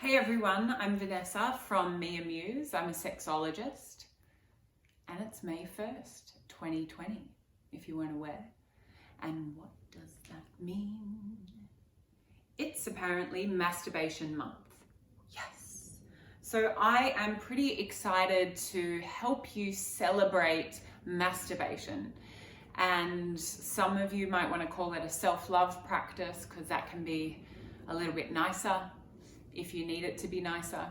Hey everyone, I'm Vanessa from Mia Muse. I'm a sexologist and it's May 1st, 2020, if you weren't aware. And what does that mean? It's apparently Masturbation Month. Yes. So I am pretty excited to help you celebrate masturbation. And some of you might want to call it a self-love practice because that can be a little bit nicer if you need it to be nicer.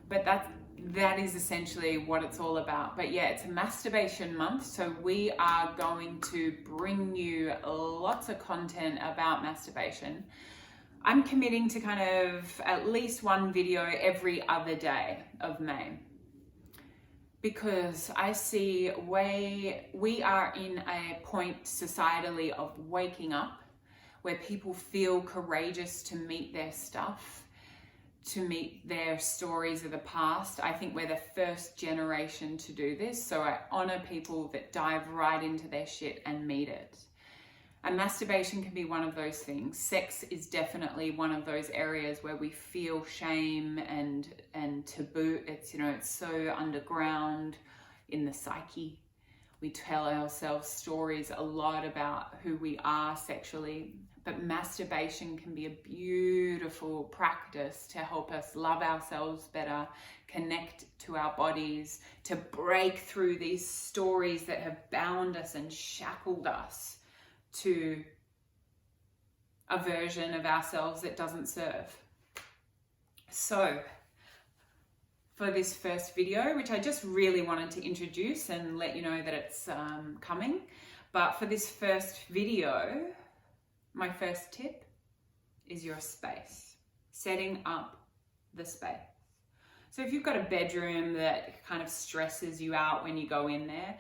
But that is essentially what it's all about. But yeah, it's a masturbation month, so we are going to bring you lots of content about masturbation. I'm committing to kind of at least one video every other day of May, because I see we are in a point societally of waking up where people feel courageous to meet their stuff, to meet their stories of the past. I think we're the first generation to do this, so I honor people that dive right into their shit and meet it. And masturbation can be one of those things. Sex is definitely one of those areas where we feel shame and taboo. It's, it's so underground in the psyche. We tell ourselves stories a lot about who we are sexually, but masturbation can be a beautiful practice to help us love ourselves better, connect to our bodies, to break through these stories that have bound us and shackled us to a version of ourselves that doesn't serve. So, for this first video, which I just really wanted to introduce and let you know that it's coming, but for this first video, my first tip is your space, setting up the space. So if you've got a bedroom that kind of stresses you out when you go in there,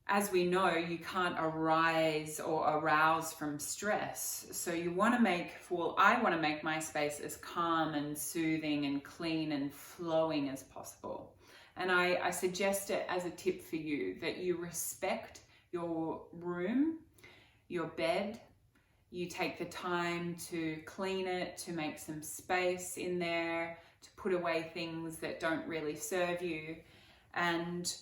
as we know, you can't arise or arouse from stress. So you want to I want to make my space as calm and soothing and clean and flowing as possible. And I suggest it as a tip for you, that you respect your room, your bed, you take the time to clean it, to make some space in there, to put away things that don't really serve you. And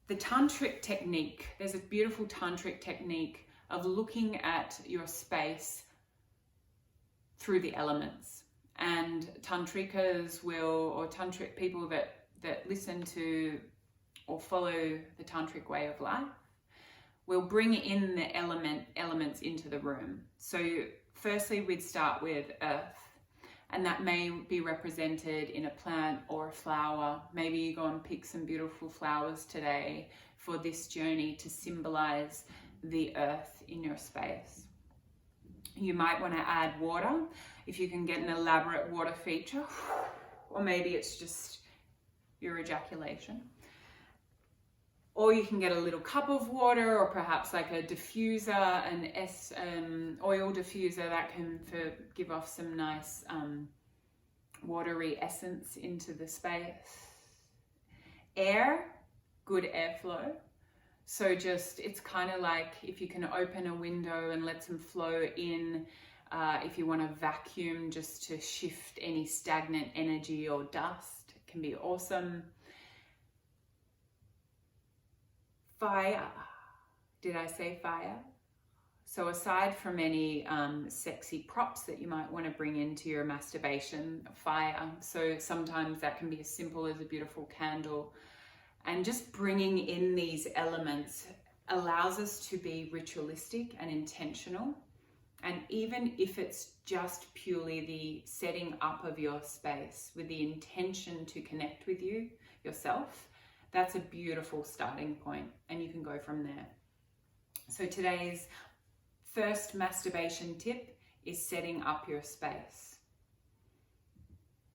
the Tantric technique, there's a beautiful Tantric technique of looking at your space through the elements. And Tantric people that listen to or follow the Tantric way of life will bring in the elements into the room. So firstly, we'd start with earth, and that may be represented in a plant or a flower. Maybe you go and pick some beautiful flowers today for this journey to symbolize the earth in your space. You might want to add water, if you can get an elaborate water feature, or maybe it's just your ejaculation. Or you can get a little cup of water, or perhaps like a diffuser, an oil diffuser that can give off some nice watery essence into the space. Air, good airflow. So it's kind of like if you can open a window and let some flow in, if you want to vacuum just to shift any stagnant energy or dust, it can be awesome. Fire. Did I say fire? So aside from any sexy props that you might want to bring into your masturbation, fire. So sometimes that can be as simple as a beautiful candle. And just bringing in these elements allows us to be ritualistic and intentional. And even if it's just purely the setting up of your space with the intention to connect with yourself, that's a beautiful starting point, and you can go from there. So today's first masturbation tip is setting up your space.